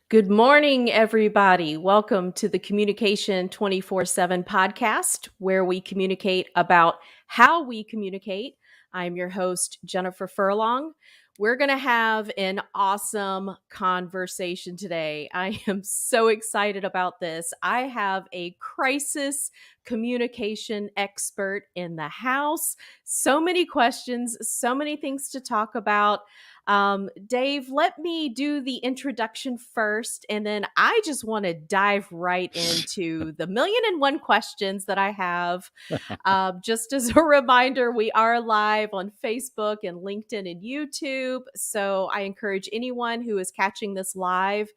Good morning, everybody. Welcome to the Communication 24/7 podcast, where we communicate about how we communicate. I'm your host, Jennifer Furlong. We're going to have an awesome conversation today. I am so excited about this. I have a crisis communication expert in the house. So many questions, so many things to talk about. Dave, let me do the introduction first, and then I just want to dive right into the million and one questions that I have. Just as a reminder, we are live on Facebook and LinkedIn and YouTube. So I encourage anyone who is catching this live,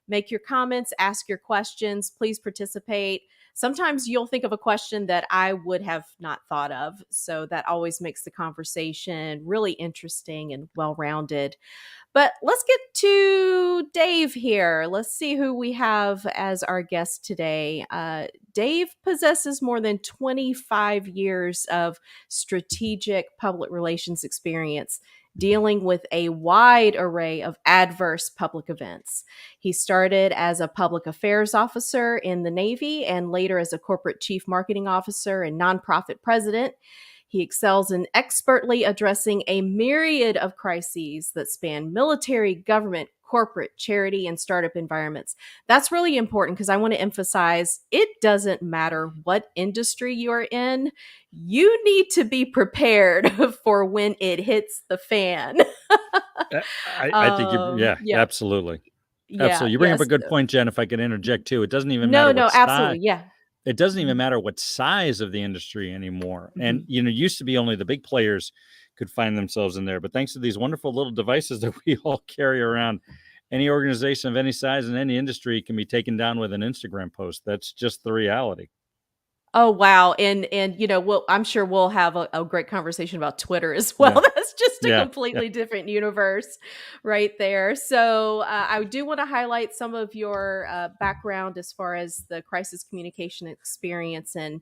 make your comments, ask your questions, please participate. Sometimes you'll think of a question that I would have not thought of. So that always makes the conversation really interesting and well-rounded. But let's get to Dave here. Let's see who we have as our guest today. Dave possesses more than 25 years of strategic public relations experience, dealing with a wide array of adverse public events. He started as a public affairs officer in the Navy and later as a corporate chief marketing officer and nonprofit president. He excels in expertly addressing a myriad of crises that span military, government, corporate, charity, and startup environments. That's really important because I want to emphasize it doesn't matter what industry you're in. You need to be prepared for when it hits the fan. I think Yeah. absolutely. Yeah. Absolutely. You bring up Yes. a good point, Jen, if I could interject too. It doesn't even matter No, what no, size. absolutely. Yeah. It doesn't even matter what size of the industry anymore. And, Mhm. it used to be only the big players could find themselves in there. But thanks to these wonderful little devices that we all carry around, any organization of any size in any industry can be taken down with an Instagram post. That's just the reality. Oh, wow. And I'm sure we'll have a great conversation about Twitter as well. Yeah. That's just a Yeah. completely different universe right there. So I do want to highlight some of your background as far as the crisis communication experience and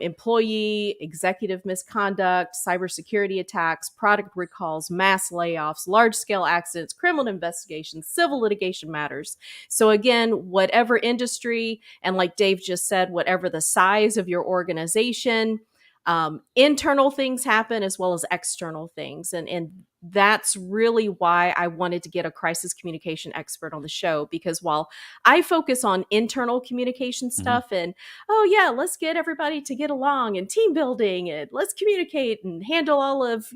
employee, executive misconduct, cybersecurity attacks, product recalls, mass layoffs, large-scale accidents, criminal investigations, civil litigation matters. So again, whatever industry, and like Dave just said, whatever the size of your organization, internal things happen as well as external things. And that's really why I wanted to get a crisis communication expert on the show, because while I focus on internal communication stuff and, oh yeah, let's get everybody to get along and team building and let's communicate and handle all of,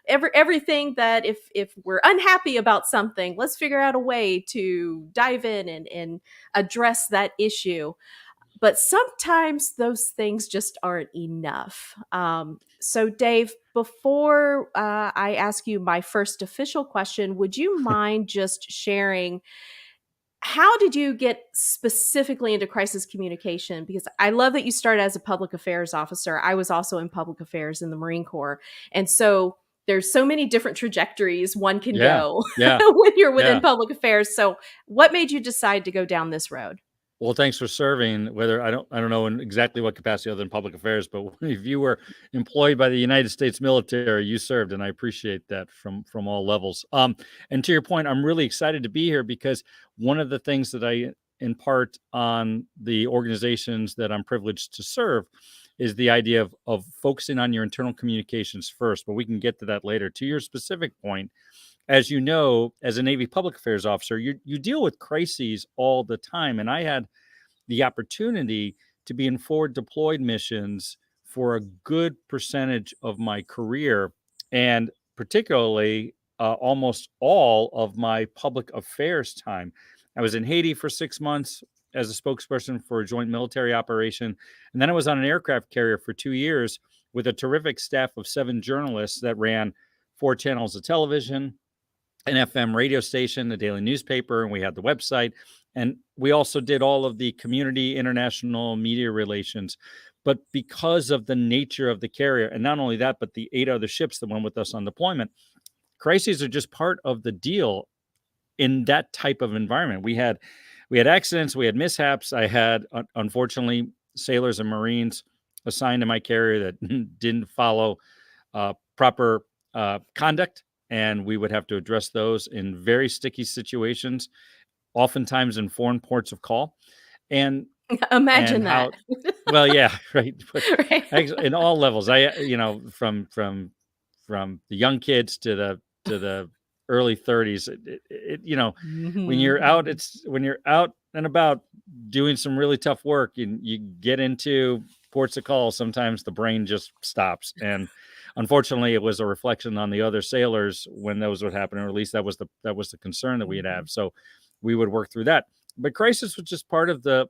everything that if we're unhappy about something, let's figure out a way to dive in and address that issue. But sometimes those things just aren't enough. So, Dave, before I ask you my first official question, would you mind just sharing how did you get specifically into crisis communication? Because I love that you started as a public affairs officer. I was also in public affairs in the Marine Corps. And so there's so many different trajectories one can go when you're within public affairs. So what made you decide to go down this road? Well, thanks for serving. Whether I don't know in exactly what capacity other than public affairs, but if you were employed by the United States military, you served, and I appreciate that from all levels. And to your point, I'm really excited to be here because one of the things that I impart on the organizations that I'm privileged to serve is the idea of focusing on your internal communications first. But we can get to that later. To your specific point, as you know, as a Navy public affairs officer, you deal with crises all the time. And I had the opportunity to be in forward deployed missions for a good percentage of my career, and particularly almost all of my public affairs time. I was in Haiti for 6 months as a spokesperson for a joint military operation. And then I was on an aircraft carrier for 2 years with a terrific staff of 7 journalists that ran 4 channels of television, an FM radio station, a daily newspaper, and we had the website. And we also did all of the community international media relations. But because of the nature of the carrier, and not only that, but the 8 other ships that went with us on deployment, crises are just part of the deal in that type of environment. We had accidents, we had mishaps. I had, unfortunately, sailors and Marines assigned to my carrier that didn't follow proper conduct, and we would have to address those in very sticky situations. oftentimes in foreign ports of call, and Imagine that. how, well, yeah, right. But Right. in all levels, from the young kids to the early 30s, when you're out, Mhm. when you're out and about doing some really tough work, and you get into ports of call, sometimes the brain just stops. And unfortunately, it was a reflection on the other sailors when those would happen, or at least that was the concern that we'd have. So we would work through that. But crisis was just part of the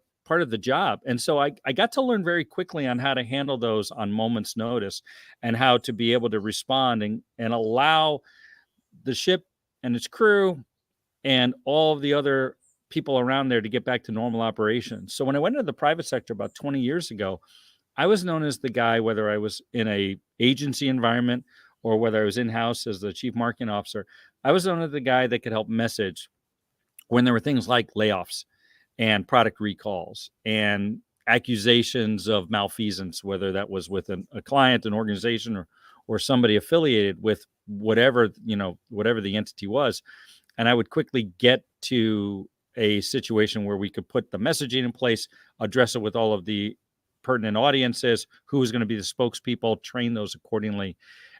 job. And so I got to learn very quickly on how to handle those on moment's notice, and how to be able to respond and allow the ship and its crew and all of the other people around there to get back to normal operations. So when I went into the private sector about 20 years ago, I was known as the guy, whether I was in a agency environment or whether I was in-house as the chief marketing officer, I was known as the guy that could help message when there were things like layoffs and product recalls and accusations of malfeasance, whether that was with a client, an organization, or somebody affiliated with whatever the entity was. And I would quickly get to a situation where we could put the messaging in place, address it with all of the pertinent audiences, who was going to be the spokespeople, train those accordingly,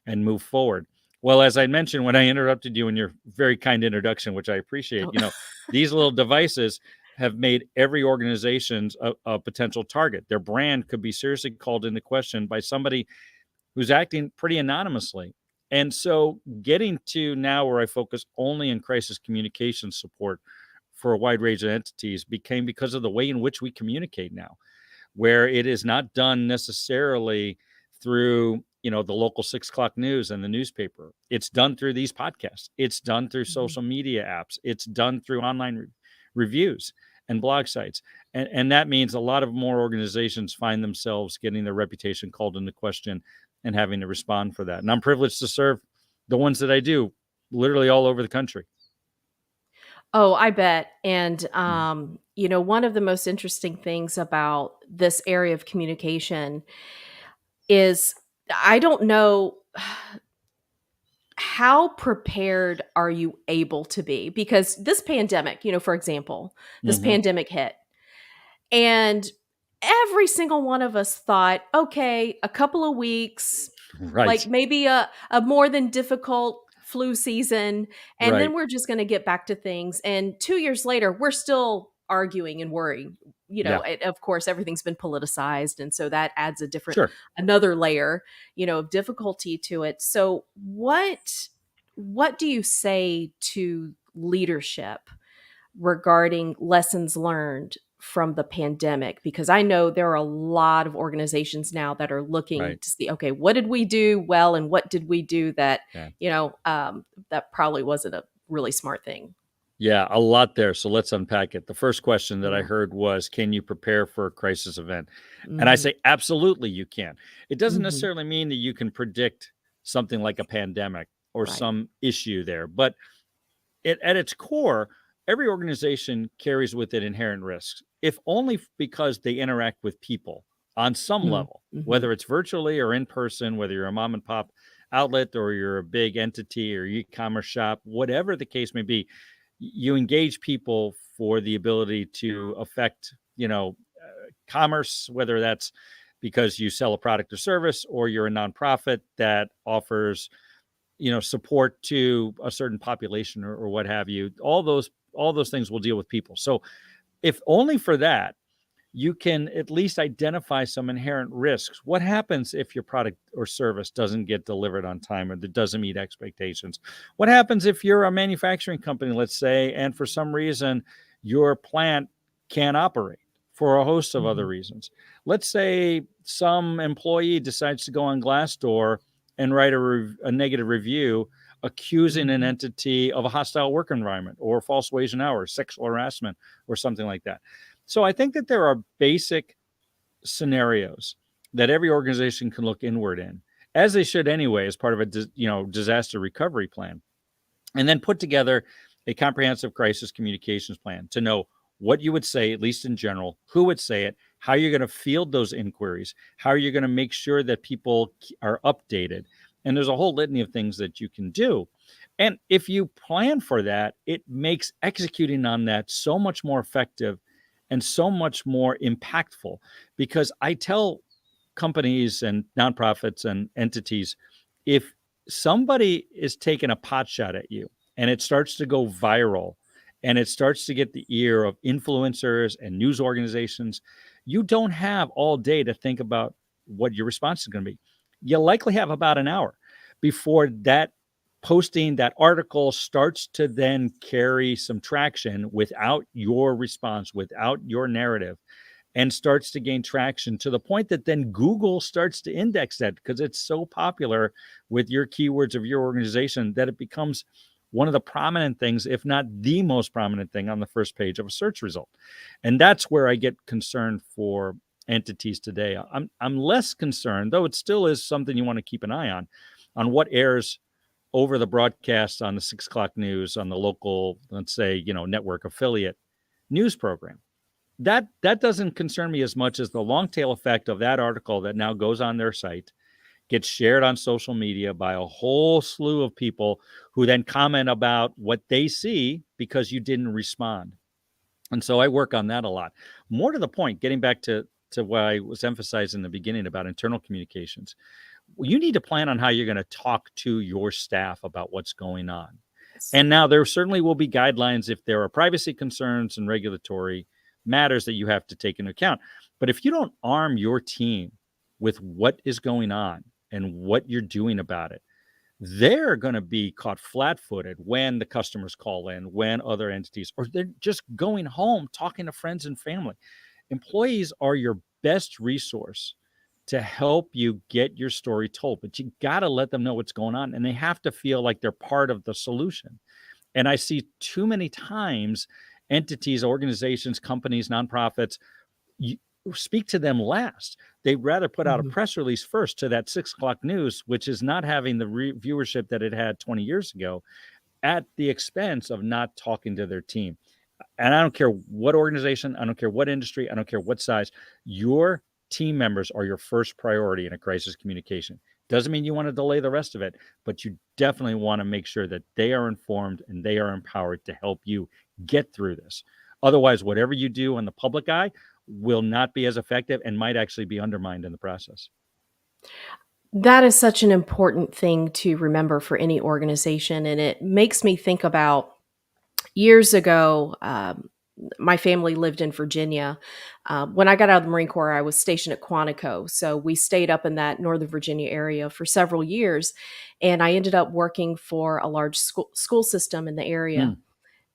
and move forward. Well, as I mentioned when I interrupted you in your very kind introduction, which I appreciate, Oh. these little devices have made every organization a potential target. Their brand could be seriously called into question by somebody who's acting pretty anonymously. And so getting to now where I focus only on crisis communication support for a wide range of entities became because of the way in which we communicate now, where it is not done necessarily through the local 6 o'clock news and the newspaper. It's done through these podcasts. It's done through social media apps. It's done through online reviews and blog sites. And that means a lot of more organizations find themselves getting their reputation called into question and having to respond for that. And I'm privileged to serve the ones that I do literally all over the country. Oh, I bet. And, one of the most interesting things about this area of communication is I don't know how prepared are you able to be? Because this pandemic, for example, this Mm-hmm. pandemic hit, and every single one of us thought, okay, a couple of weeks, like Right. maybe a more than difficult flu season, and then Right. we're just going to get back to things. And 2 years later, we're still arguing and worrying. Yeah. Of course, everything's been politicized, and so that adds Sure. another layer, of difficulty to it. So, what do you say to leadership regarding lessons learned from the pandemic? Because I know there are a lot of organizations now that are looking Right. to see, okay, what did we do well, and what did we do that, Yeah. that probably wasn't a really smart thing. Yeah, a lot there. So let's unpack it. The first question that I Yeah. heard was, can you prepare for a crisis event? And I Hmm. say, absolutely, you can. It doesn't Hmm. necessarily mean that you can predict something like a pandemic or Right. some issue there, but at its core, every organization carries with it inherent risks, if only because they interact with people on some level, Hmm. whether it's virtually or in person, whether you're a mom and pop outlet or you're a big entity or e-commerce shop, whatever the case may be, you engage people for the ability to affect, commerce, whether that's because you sell a product or service or you're a nonprofit that offers support to a certain population or what have you. All those things will deal with people. So if only for that, you can at least identify some inherent risks. What happens if your product or service doesn't get delivered on time or that doesn't meet expectations? What happens if you're a manufacturing company, let's say, and for some reason your plant can't operate for a host of other Hmm. reasons? Let's say some employee decides to go on Glassdoor and write a negative review accusing an Hmm. entity of a hostile work environment or false wage and hours, sexual harassment, or something like that. So I think that there are basic scenarios that every organization can look inward in, as they should anyway, as part of a disaster recovery plan, and then put together a comprehensive crisis communications plan to know what you would say, at least in general, who would say it, how you're going to field those inquiries, how you're going to make sure that people are updated, And there's a whole litany of things that you can do. And if you plan for that, it makes executing on that so much more effective and so much more impactful. Because I tell companies and nonprofits and entities, if somebody is taking a pot shot at you and it starts to go viral and it starts to get the ear of influencers and news organizations, you don't have all day to think about what your response is going to be. You likely have about an hour before that posting, that article starts to then carry some traction without your response, without your narrative, and starts to gain traction to the point that then Google starts to index that because it's so popular with your keywords of your organization that it becomes one of the prominent things, if not the most prominent thing on the first page of a search result. And that's where I get concerned for entities today. I'm less concerned, though it still is something you want to keep an eye on what airs over the broadcast on the 6 o'clock news, on the local, let's say, network affiliate news program. That doesn't concern me as much as the long tail effect of that article that now goes on their site, gets shared on social media by a whole slew of people who then comment about what they see because you didn't respond. And so I work on that a lot. More to the point, getting back to what I was emphasizing in the beginning about internal communications, you need to plan on how you're going to talk to your staff about what's going on. And now there certainly will be guidelines if there are privacy concerns and regulatory matters that you have to take into account. But if you don't arm your team with what is going on and what you're doing about it, they're going to be caught flat-footed when the customers call in, when other entities, or they're just going home talking to friends and family. Employees are your best resource to help you get your story told, but you got to let them know what's going on, and they have to feel like they're part of the solution. And I see too many times entities, organizations, companies, nonprofits, you speak to them last. They'd rather put out a press release first to that 6 o'clock news, which is not having the viewership that it had 20 years ago, at the expense of not talking to their team. And I don't care what organization, I don't care what industry, I don't care what size, your team members are your first priority in a crisis communication. Doesn't mean you want to delay the rest of it, but you definitely want to make sure that they are informed and they are empowered to help you get through this. Otherwise, whatever you do in the public eye will not be as effective and might actually be undermined in the process. That is such an important thing to remember for any organization. And it makes me think about years ago. My family lived in Virginia. When I got out of the Marine Corps, I was stationed at Quantico. So we stayed up in that Northern Virginia area for several years. And I ended up working for a large school system in the area.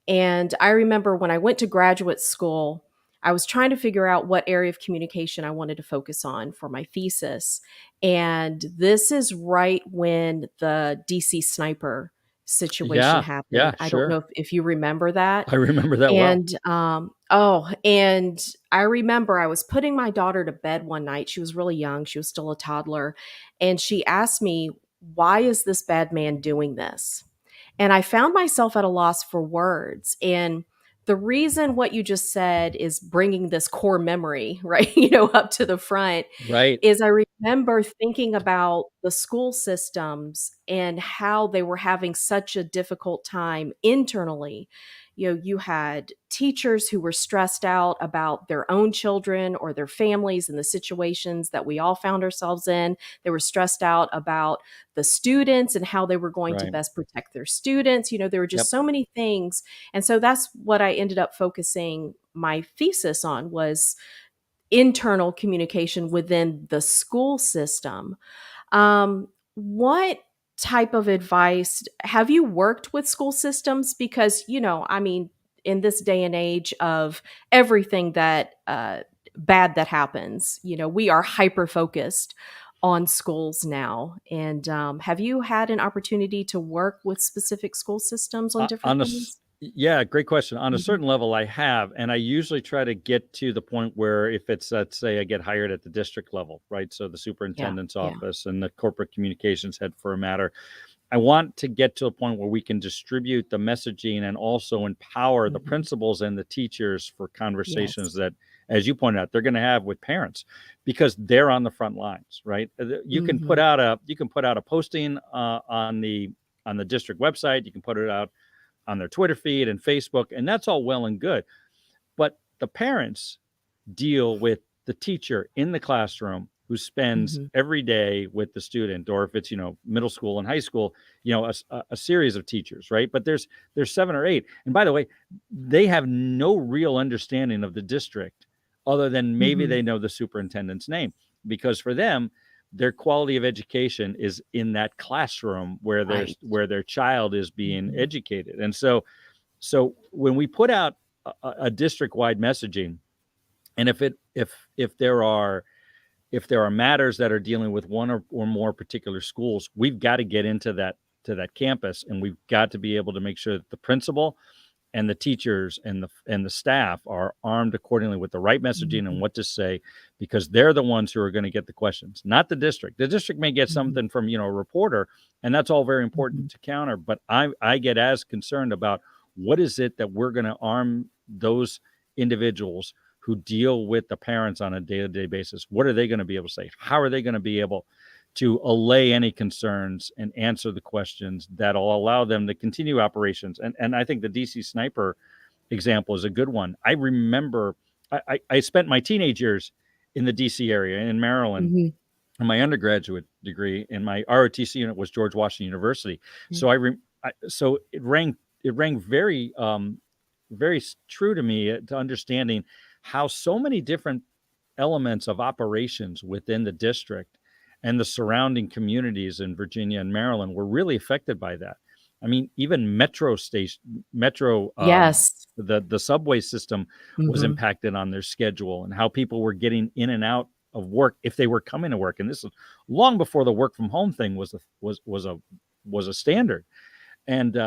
And I remember when I went to graduate school, I was trying to figure out what area of communication I wanted to focus on for my thesis. And this is right when the DC sniper situation Yeah, happened. I don't sure. know if you remember that. I remember that well. And I remember I was putting my daughter to bed one night. She was really young. She was still a toddler. And she asked me, "Why is this bad man doing this?" And I found myself at a loss for words. And the reason what you just said is bringing this core memory, right, up to the front, Right. is I remember thinking about the school systems and how they were having such a difficult time internally. You had teachers who were stressed out about their own children or their families and the situations that we all found ourselves in. They were stressed out about the students and how they were going to Right. best protect their students. There were just so many things. And so that's what I ended up focusing my thesis on, was internal communication within the school system. What type of advice have you worked with school systems? Because, in this day and age of everything that bad that happens, we are hyper focused on schools now. And have you had an opportunity to work with specific school systems on different things? Yeah, great question. On a Mhm. certain level, I have, and I usually try to get to the point where if it's, let's say, I get hired at the district level, right? So the Yeah, superintendent's yeah, office and the corporate communications head for a matter. I want to get to a point where we can distribute the messaging and also empower the mhm, principals and the teachers for yes, conversations that as you pointed out, they're going to have with parents, because they're on the front lines, right? You can put Mm-hmm. out a posting on the district website. You can put it out on their Twitter feed and Facebook, and that's all well and good. But the parents deal with the teacher in the classroom who spends Mm-hmm. every day with the student, or if it's middle school and high school, a series of teachers, right? But there's 7 or 8, and by the way, they have no real understanding of the district other than maybe Mm-hmm. they know the superintendent's name, because for them, their quality of education is in that classroom where Right. their child is being Mm-hmm. educated. And so when we put out a district-wide messaging, and if there are matters that are dealing with one or more particular schools, we've got to get into that campus, and we've got to be able to make sure that the principal and the teachers and the staff are armed accordingly with the right messaging Mm-hmm. and what to say, because they're the ones who are going to get the questions, not the district. The district may get Mm-hmm. something from a reporter, and that's all very Mm-hmm. important to counter. But I get as concerned about what is it that we're going to arm those individuals who deal with the parents on a day-to-day basis. What are they going to be able to say? How are they going to be able to allay any concerns and answer the questions that'll allow them to continue operations? And I think the DC sniper example is a good one. I remember I spent my teenage years in the DC area in Maryland Mm-hmm. in my undergraduate degree, and my ROTC unit was George Washington University. So it rang very true to me, to understanding how so many different elements of operations within the district and the surrounding communities in Virginia and Maryland were really affected by that. I mean, even metro, Yes. the subway system was Mm-hmm. impacted on their schedule, and how people were getting in and out of work if they were coming to work. And this is long before the work from home thing was a standard. And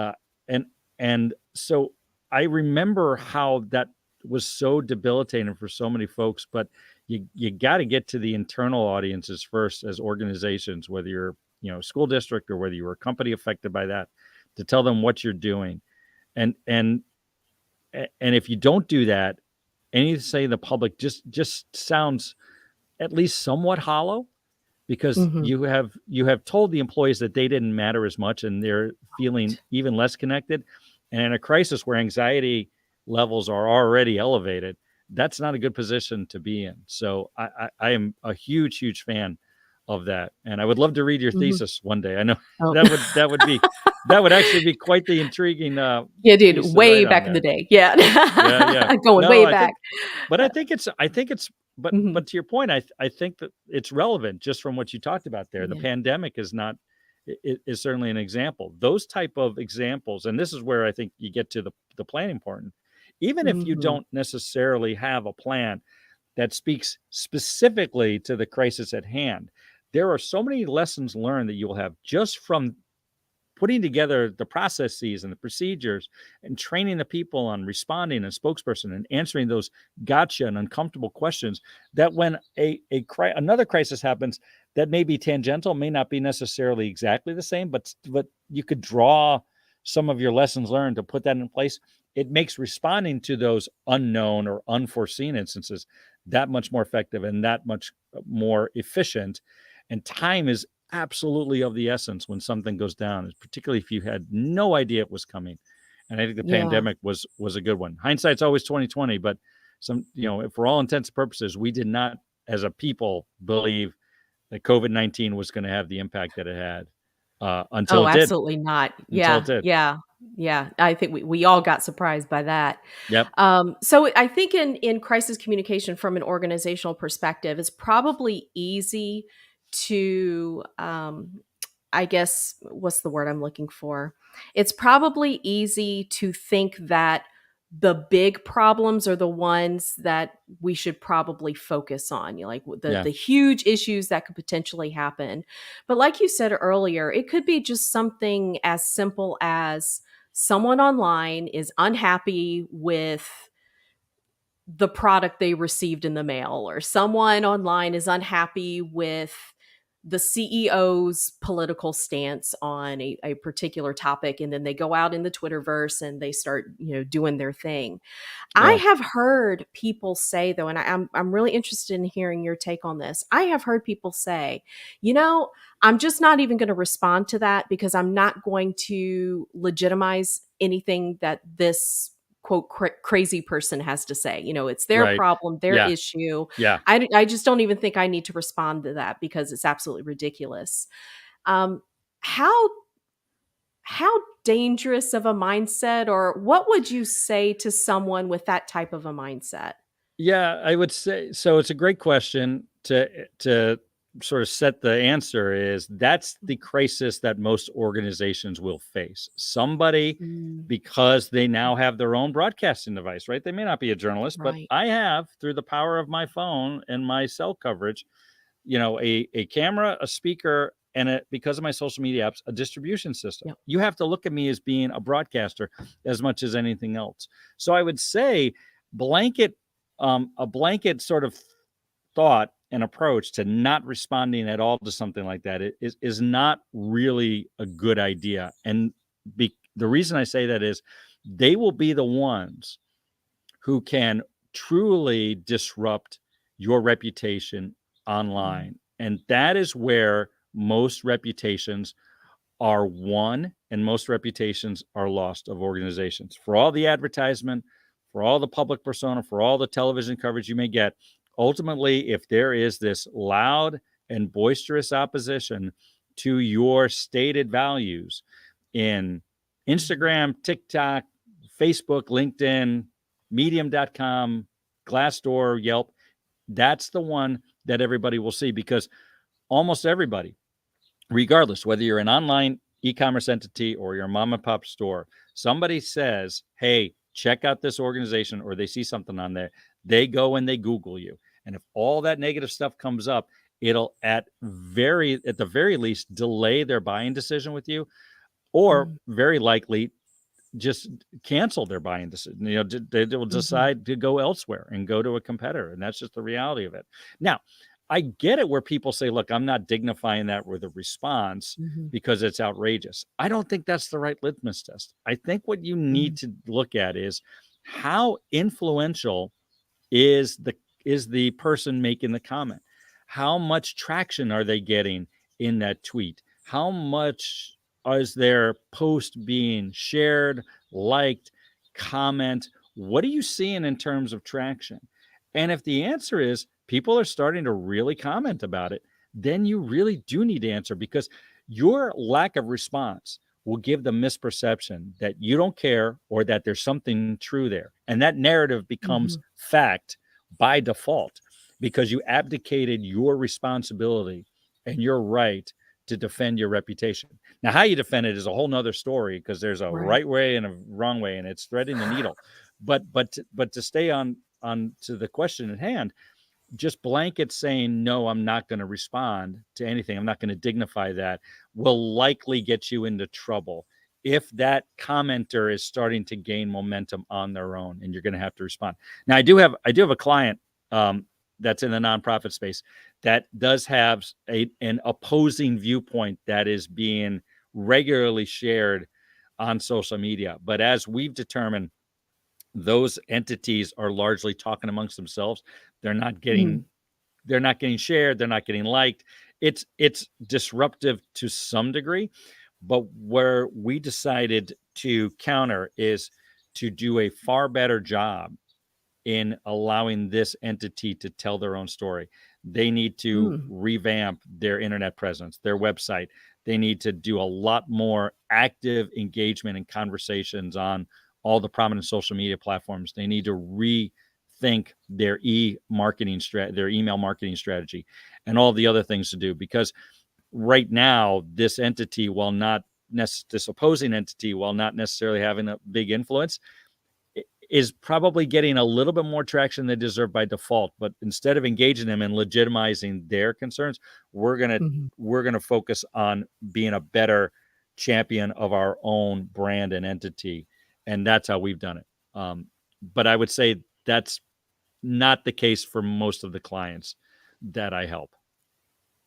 and and so I remember how that was so debilitating for so many folks. But you got to get to the internal audiences first, as organizations, whether you're a school district or whether you're a company affected by that, to tell them what you're doing. And and and if you don't do that, anything to say in the public just sounds at least somewhat hollow, because Mm-hmm. you have told the employees that they didn't matter as much, and they're feeling even less connected. And in a crisis where anxiety levels are already elevated, that's not a good position to be in. So I am a huge fan of that, and I would love to read your Mm-hmm. thesis one day. I know Oh. that would actually be quite the intriguing Yeah, dude, piece to way write on back in the there. day. Yeah. Yeah. Going No, way I back. think, but I think it's, but Mhm. to your point, I think that it's relevant just from what you talked about there. The Yeah. pandemic is not is certainly an example. Those type of examples, and this is where I think you get to the planning part. Even if you Mhm. don't necessarily have a plan that speaks specifically to the crisis at hand, there are so many lessons learned that you'll have just from putting together the processes and the procedures and training the people on responding and spokesperson and answering those gotcha and uncomfortable questions, that when another crisis happens that may be tangential, may not be necessarily exactly the same, but you could draw some of your lessons learned to put that in place. It makes responding to those unknown or unforeseen instances that much more effective and that much more efficient. And time is absolutely of the essence when something goes down, particularly if you had no idea it was coming. And I think the Yeah. pandemic was a good one. Hindsight's always 2020, but for all intents and purposes, we did not, as a people, believe that COVID-19 was going to have the impact that it had until Oh, it did. absolutely not. Until it Yeah, did. yeah, yeah. I think we all got surprised by that. Yep. So I think in crisis communication from an organizational perspective, it's probably easy to, I guess, what's the word I'm looking for? It's probably easy to think that the big problems are the ones that we should probably focus on. You know, like Yeah. the huge issues that could potentially happen. But like you said earlier, it could be just something as simple as someone online is unhappy with the product they received in the mail, or someone online is unhappy with the CEO's political stance on a particular topic, and then they go out in the Twitterverse and they start, doing their thing. I Yeah. have heard people say, though, and I'm really interested in hearing your take on this. I have heard people say, I'm just not even going to respond to that because I'm not going to legitimize anything that this quote crazy person has to say. It's their Right. problem, their Yeah. issue. Yeah. I just don't even think I need to respond to that because it's absolutely ridiculous. Um, how how dangerous of a mindset, or what would you say to someone with that type of a mindset? Yeah, I would say so. It's a great question to sort of set the answer is that's the crisis that most organizations will face. Somebody, Mm, because they now have their own broadcasting device, right? They may not be a journalist, but right. I have, through the power of my phone and my cell coverage, a camera, a speaker, and because of my social media apps, a distribution system. Yep. You have to look at me as being a broadcaster as much as anything else. So I would say blanket, a blanket sort of thought and approach to not responding at all to something like that is not really a good idea. And the reason I say that is they will be the ones who can truly disrupt your reputation Mm, online. And that is where most reputations are won and most reputations are lost of organizations. For all the advertisement, for all the public persona, for all the television coverage you may get, ultimately, if there is this loud and boisterous opposition to your stated values in mhm, Instagram, TikTok, Facebook, LinkedIn, medium.com, Glassdoor, Yelp, that's the one that everybody will see because almost everybody, regardless whether you're an online e-commerce entity or your mom and pop store, somebody says, hey, check out this organization, or they see something on there, they go and they Google you. And if all that negative stuff comes up, it'll at the very least delay their buying decision with you, or mm, very likely just cancel their buying decision. They will mhm, decide to go elsewhere and go to a competitor. And that's just the reality of it. Now, I get it where people say, look, I'm not dignifying that with a response mhm, because it's outrageous. I don't think that's the right litmus test. I think what you need mhm, to look at is how influential is the person making the comment? How much traction are they getting in that tweet? How much is their post being shared, liked, comment? What are you seeing in terms of traction? And if the answer is people are starting to really comment about it, then you really do need to answer, because your lack of response will give the misperception that you don't care or that there's something true there. And that narrative becomes mhm, fact by default because you abdicated your responsibility and your right to defend your reputation. Now, how you defend it is a whole nother story, because there's a right. right way and a wrong way, and it's threading the needle. But to stay on to the question at hand, just blanket saying, no, I'm not going to respond to anything, I'm not going to dignify that, will likely get you into trouble if that commenter is starting to gain momentum on their own, and you're going to have to respond. Now, I do have a client that's in the nonprofit space that does have an opposing viewpoint that is being regularly shared on social media. But as we've determined, those entities are largely talking amongst themselves. They're not getting Mm, they're not getting shared, they're not getting liked. It's disruptive to some degree, but where we decided to counter is to do a far better job in allowing this entity to tell their own story. They need to mm, revamp their internet presence, their website. They need to do a lot more active engagement and conversations on all the prominent social media platforms. They need to rethink their their email marketing strategy, and all the other things to do. Because right now, this entity, this opposing entity, while not necessarily having a big influence, is probably getting a little bit more traction than they deserve by default. But instead of engaging them and legitimizing their concerns, we're gonna mhm. we're gonna focus on being a better champion of our own brand and entity, and that's how we've done it. But I would say that's not the case for most of the clients that I help.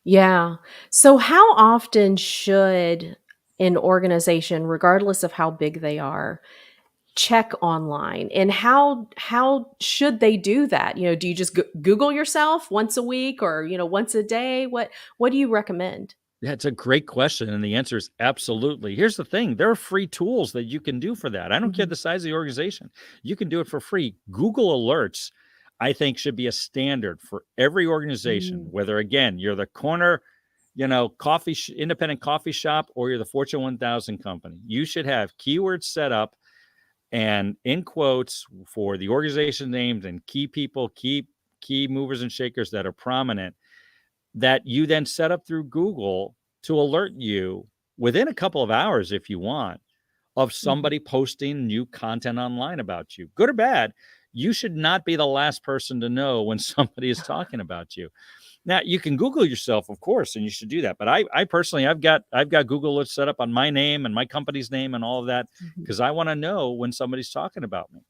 Yeah. So how often should an organization, regardless of how big they are, check online, and how should they do that? Do you just Google yourself once a week, or once a day? What do you recommend? Yeah, it's a great question. And the answer is absolutely. Here's the thing, there are free tools that you can do for that. I don't care Mhm. the size of the organization. You can do it for free. Google Alerts, I think, should be a standard for every organization, Mm. whether, again, you're the corner, independent coffee shop, or you're the Fortune 1000 company. You should have keywords set up and in quotes for the organization names and key people, key movers and shakers that are prominent, that you then set up through Google to alert you within a couple of hours, if you want, of Mhm. somebody posting new content online about you, good or bad. You should not be the last person to know when somebody is talking about you. Now, you can Google yourself, of course, and you should do that. But I personally, I've got Google Alerts set up on my name and my company's name and all of that, Mhm. because I want to know when somebody's talking about me.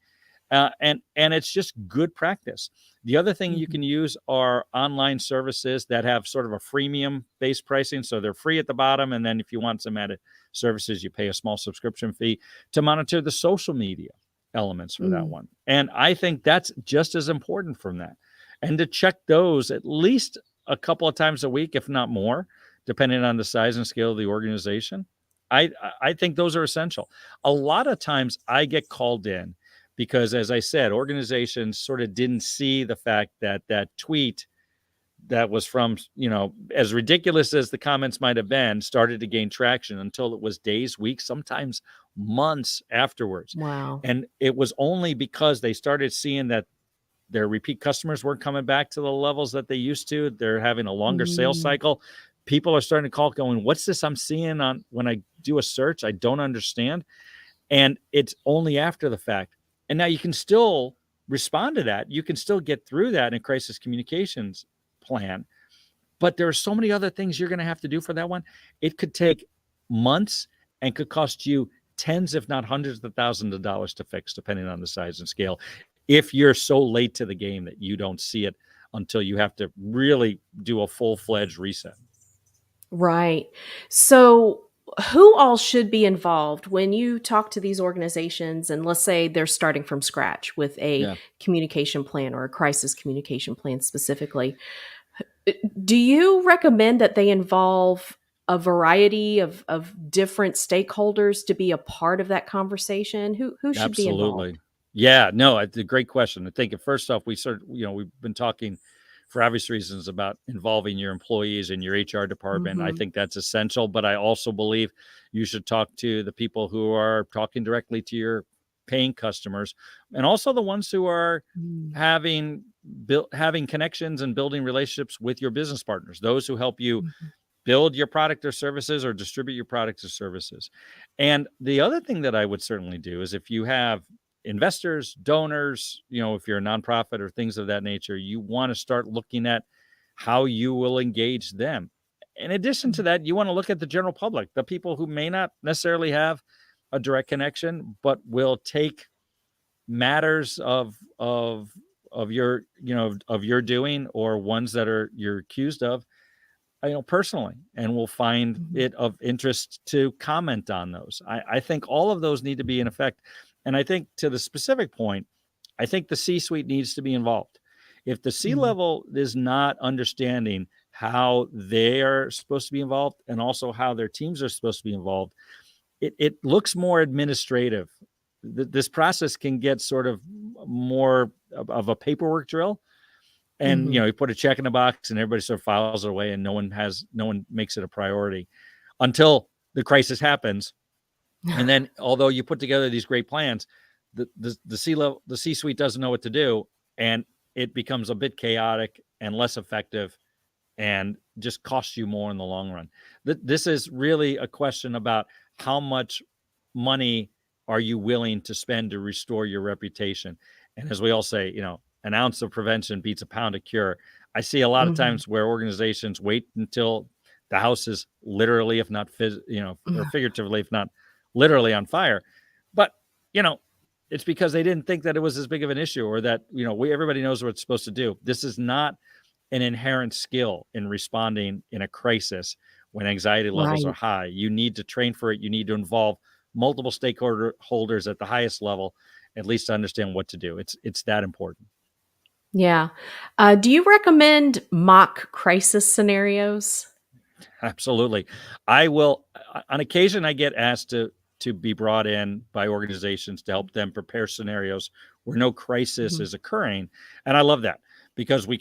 And it's just good practice. The other thing you Mhm. can use are online services that have sort of a freemium based pricing. So they're free at the bottom. And then if you want some added services, you pay a small subscription fee to monitor the social media elements for that Mm. one. And I think that's just as important from that. And to check those at least a couple of times a week, if not more, depending on the size and scale of the organization. I, I think those are essential. A lot of times I get called in because, as I said, organizations sort of didn't see the fact that that tweet that was from, as ridiculous as the comments might have been, started to gain traction until it was days, weeks, sometimes months afterwards. Wow. And it was only because they started seeing that their repeat customers weren't coming back to the levels that they used to. They're having a longer sales Mm. cycle. People are starting to call going, what's this I'm seeing on when I do a search? I don't understand. And it's only after the fact. And now you can still respond to that. You can still get through that in a crisis communications plan. But there are so many other things you're going to have to do for that one. It could take months and could cost you tens, if not hundreds of thousands of dollars to fix, depending on the size and scale. If you're so late to the game that you don't see it until you have to really do a full-fledged reset. Right. So, who all should be involved when you talk to these organizations? And let's say they're starting from scratch with a Yeah, communication plan or a crisis communication plan specifically. Uh, Do you recommend that they involve a variety of different stakeholders to be a part of that conversation? Who should be involved? absolutely. Yeah, no, it's a great question. I think first off, we've been talking for obvious reasons about involving your employees and your HR department. I Hmm. think that's essential, but I also believe you should talk to the people who are talking directly to your paying customers, and also the ones who are Mm. having having connections and building relationships with your business partners, those who help you Mhm. build your product or services or distribute your products or services. And the other thing that I would certainly do is, if you have investors, donors, if you're a nonprofit or things of that nature, you want to start looking at how you will engage them. In addition to Mm. that, you want to look at the general public, the people who may not necessarily have a direct connection, but will take matters of your of your doing, or ones that are you're accused of, personally, and will find Mhm. it of interest to comment on those. I think all of those need to be in effect. And I think, to the specific point, I think the C suite needs to be involved. If the C Mm. level is not understanding how they are supposed to be involved, and also how their teams are supposed to be involved, it looks more administrative. This process can get sort of more of a paperwork drill, and Mhm. you put a check in a box and everybody sort of files it away, and no one makes it a priority until the crisis happens. And then, although you put together these great plans, the C suite doesn't know what to do, and it becomes a bit chaotic and less effective, and just costs you more in the long run. This is really a question about how much money are you willing to spend to restore your reputation. And as we all say, an ounce of prevention beats a pound of cure. I see a lot of Mhm. times where organizations wait until the house is literally, if not or figuratively, if not literally, on fire. But you know, it's because they didn't think that it was as big of an issue, or that everybody knows what it's supposed to do. This is not an inherent skill in responding in a crisis when anxiety levels are Right. high. You need to train for it. You need to involve multiple stakeholders at the highest level, at least to understand what to do. It's that important. Yeah. Do you recommend mock crisis scenarios? Absolutely. I will, on occasion, I get asked to be brought in by organizations to help them prepare scenarios where no crisis Mhm. is occurring. And I love that because we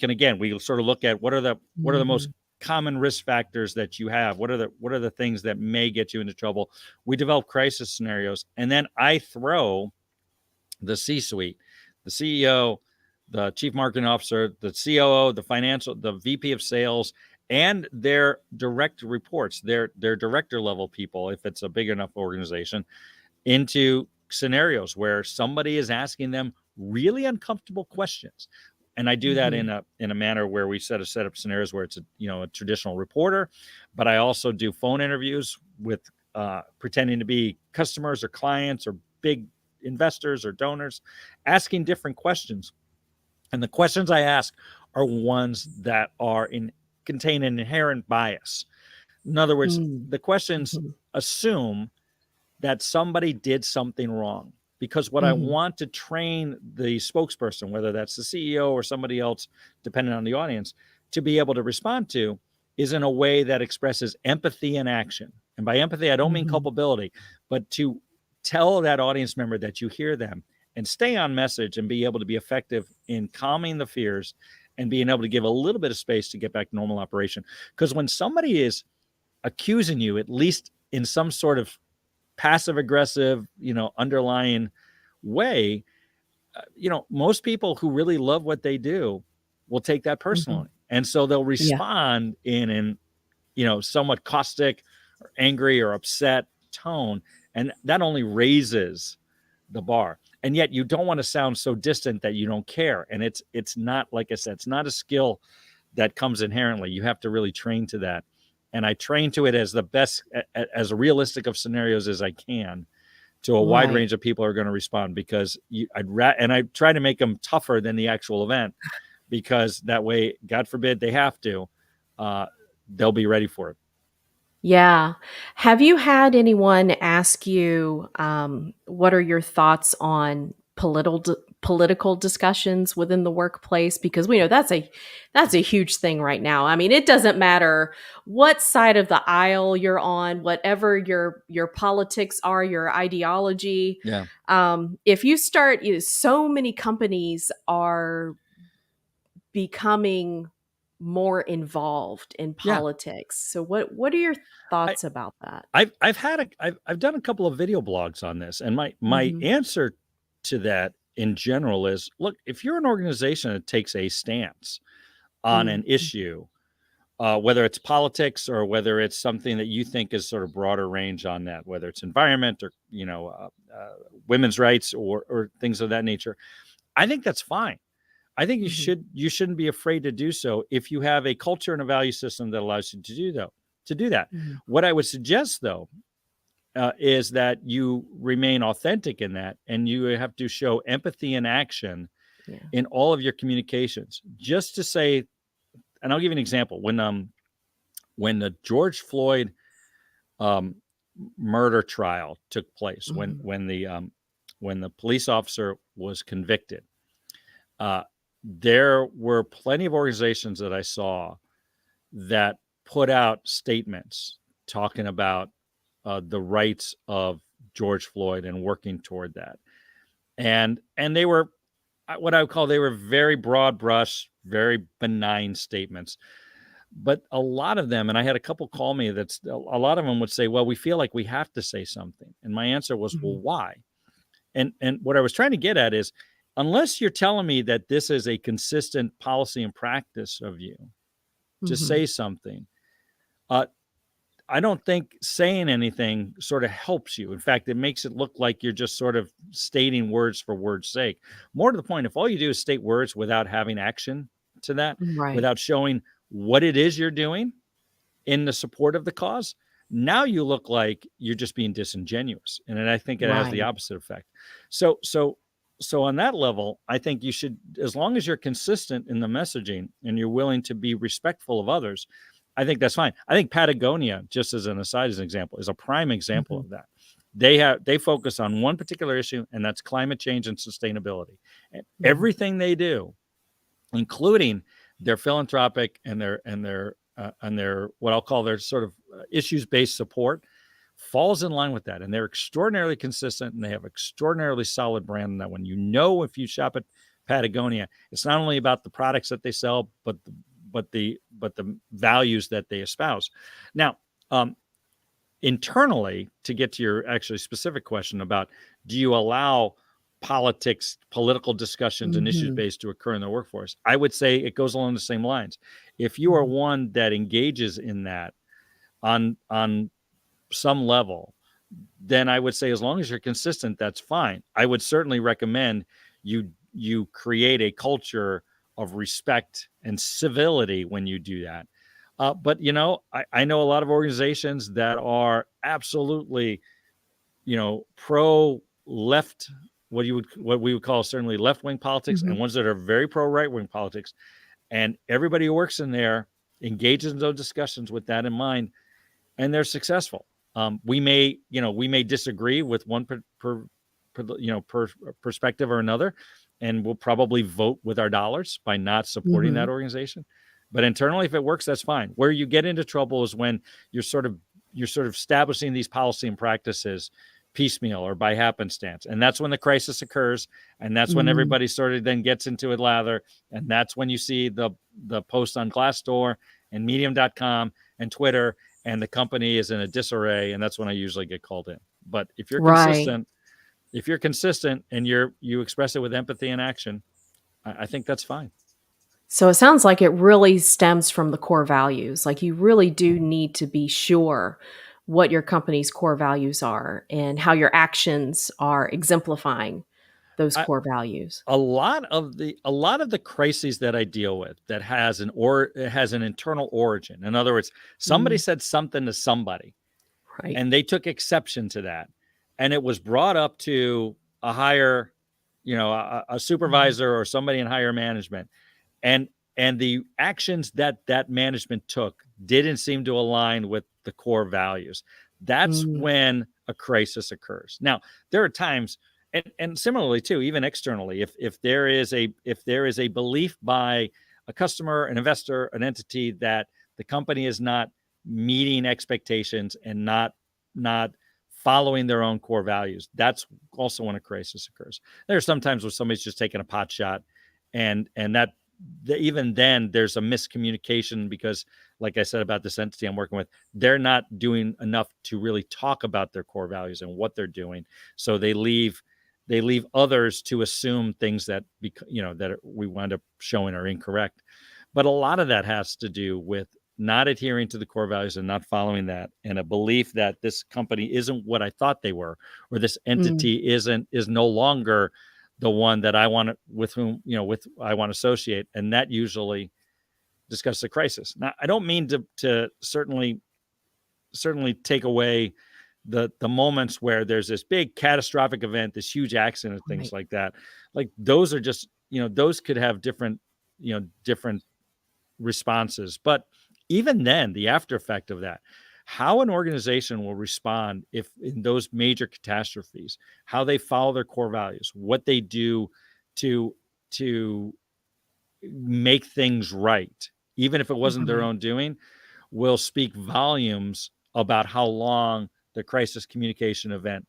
sort of look at what are the most Mhm. common risk factors that you have? What are the things that may get you into trouble? We develop crisis scenarios, and then I throw the C-suite, the CEO, the chief marketing officer, the COO, the VP of sales, and their direct reports, their director level people, if it's a big enough organization, into scenarios where somebody is asking them really uncomfortable questions. And I do that Mhm. in a manner where we set up scenarios where it's a traditional reporter, but I also do phone interviews with pretending to be customers or clients or big investors or donors, asking different questions. And the questions I ask are ones that contain an inherent bias. In other words, Mm. the questions Mhm. assume that somebody did something wrong. Because what I Mhm. want to train the spokesperson, whether that's the CEO or somebody else, depending on the audience, to be able to respond to is in a way that expresses empathy and action. And by empathy, I don't mean Mhm. culpability, but to tell that audience member that you hear them and stay on message and be able to be effective in calming the fears and being able to give a little bit of space to get back to normal operation. Because when somebody is accusing you, at least in some sort of passive aggressive, underlying way, most people who really love what they do will take that Mhm. personally. And so they'll Yeah. respond in an, somewhat caustic or angry or upset tone. And that only raises the bar. And yet you don't want to sound so distant that you don't care. And it's not, like I said, it's not a skill that comes inherently. You have to really train to that. And I train to it as the best, as realistic of scenarios as I can to a wide Right. range of people who are going to respond because and I try to make them tougher than the actual event because that way, God forbid they have to, uh, they'll be ready for it. Yeah. Have you had anyone ask you, what are your thoughts on political discussions within the workplace? Because we know that's a huge thing right now. I mean, it doesn't matter what side of the aisle you're on, whatever your politics are, your ideology. Yeah. If you start, so many companies are becoming more involved in Yeah. politics. So what are your I, thoughts about that? I've done a couple of video blogs on this, and my Mhm. answer to that in general is, look, if you're an organization that takes a stance on Mm. an issue, whether it's politics or whether it's something that you think is sort of broader range on that, whether it's environment or women's rights or things of that nature, I think that's fine. I think Mhm. you shouldn't be afraid to do so if you have a culture and a value system that allows you to do that. Mhm. What I would suggest, though, is that you remain authentic in that, and you have to show empathy and action Yeah. in all of your communications. Just to say, and I'll give you an example. When the George Floyd um, murder trial took place, Mhm. when the police officer was convicted, uh, there were plenty of organizations that I saw that put out statements talking about the rights of George Floyd and working toward that. And they were what I would call, they were very broad brush, very benign statements. But a lot of them, and I had a couple call me, that's a lot of them would say, well, we feel like we have to say something. And my answer was, well, Mhm. why? And what I was trying to get at is, unless you're telling me that this is a consistent policy and practice of you to Mhm. say something, uh, I don't think saying anything sort of helps you. In fact, it makes it look like you're just sort of stating words for words' sake. More to the point, if all you do is state words without having action to that, Right. without showing what it is you're doing in the support of the cause, now you look like you're just being disingenuous. And then I think it has the Right. opposite effect. So so on that level, I think you should, as long as you're consistent in the messaging and you're willing to be respectful of others, I think that's fine. I think Patagonia, just as an aside, as an example, is a prime example of that. They focus on one particular issue, and that's climate change and sustainability. And everything they do, including their philanthropic and their what I'll call their sort of issues-based support, falls in line with that. And they're extraordinarily consistent, and they have extraordinarily solid brand in that one. You know, if you shop at Patagonia, it's not only about the products that they sell, but the values that they espouse. Now, internally, to get to your actually specific question about, do you allow political discussions and issues-based to occur in the workforce, I would say it goes along the same lines. If you are one that engages in that on some level, then I would say, as long as you're consistent, that's fine. I would certainly recommend you create a culture of respect and civility when you do that. But I know a lot of organizations that are absolutely, pro left, what we would call certainly left wing politics, and ones that are very pro right wing politics, and everybody who works in there engages in those discussions with that in mind, and they're successful. We may disagree with one perspective or another, and we'll probably vote with our dollars by not supporting that organization. But internally, if it works, that's fine. Where you get into trouble is when you're sort of establishing these policy and practices piecemeal or by happenstance, and that's when the crisis occurs, and that's when everybody sort of then gets into a lather, and that's when you see the post on Glassdoor and Medium.com and Twitter, and the company is in a disarray, and that's when I usually get called in. But if you're consistent, and you express it with empathy and action, I think that's fine. So it sounds like it really stems from the core values. Like, you really do need to be sure what your company's core values are and how your actions are exemplifying those core values. A lot of the crises that I deal with that has an internal origin. In other words, somebody said something to somebody, right, and they took exception to that, and it was brought up to a higher, a supervisor or somebody in higher management, and the actions that management took didn't seem to align with the core values. That's when a crisis occurs. Now, there are times, and similarly too, even externally, if there is a belief by a customer, an investor, an entity that the company is not meeting expectations and not following their own core values, that's also when a crisis occurs. There are sometimes where somebody's just taking a pot shot, and that even then there's a miscommunication, because, like I said about this entity I'm working with, they're not doing enough to really talk about their core values and what they're doing. So they leave others to assume things that that we wind up showing are incorrect. But a lot of that has to do with not adhering to the core values and not following that, and a belief that this company isn't what I thought they were, or this entity is no longer the one that I want to, I want to associate, and that usually discusses a crisis. Now, I don't mean to certainly take away the moments where there's this big catastrophic event, this huge accident, things like that. Like, those are just, those could have different responses. But even then, the after effect of that, how an organization will respond if in those major catastrophes, how they follow their core values, what they do to make things right, even if it wasn't their own doing, will speak volumes about how long the crisis communication event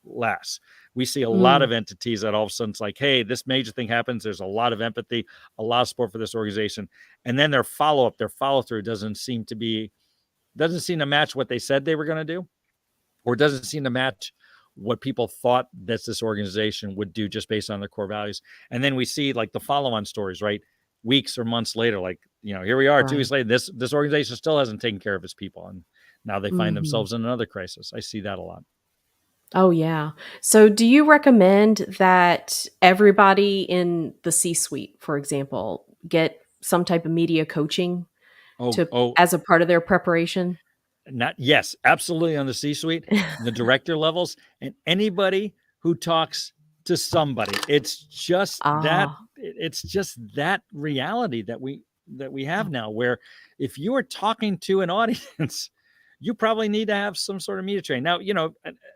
lasts. We see a lot of entities that all of a sudden it's like, hey, this major thing happens. There's a lot of empathy, a lot of support for this organization. And then their follow-through doesn't seem to match what they said they were going to do, or doesn't seem to match what people thought that this organization would do just based on their core values. And then we see, like, the follow-on stories, right? Weeks or months later, like, here we are 2 weeks later, this organization still hasn't taken care of its people. And now they find themselves in another crisis. I see that a lot. Oh, yeah. So do you recommend that everybody in the C-suite, for example, get some type of media coaching as a part of their preparation? Yes, absolutely, on the C-suite, the director levels, and anybody who talks to somebody. It's just Ah, that reality that we have now, where if you are talking to an audience, you probably need to have some sort of media training. Now,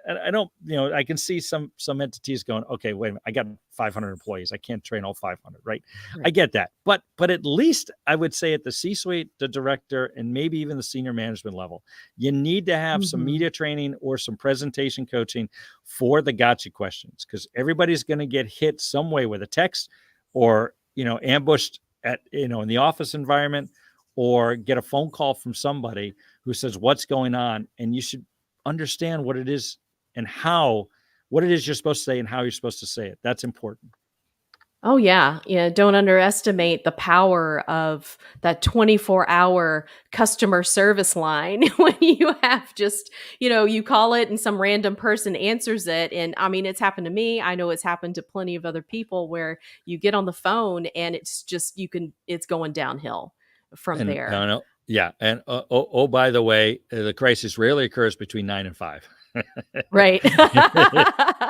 I don't, I can see some entities going, okay, wait a minute, I got 500 employees, I can't train all 500, right? I right. get that, but at least I would say at the C-suite, the director, and maybe even the senior management level, you need to have some Mhm. media training or some presentation coaching for the gotcha questions, because everybody's going to get hit some way with a text, or ambushed at in the office environment, or get a phone call from somebody who says what's going on, and you should understand what it is and what it is you're supposed to say and how you're supposed to say it. That's important. Oh yeah. Yeah, don't underestimate the power of that 24-hour customer service line when you have just, you call it and some random person answers it. And I mean, it's happened to me. I know it's happened to plenty of other people where you get on the phone and it's just it's going downhill from And I there. don't know. Yeah. And oh, by the way, the crisis rarely occurs between 9 and 5. Right.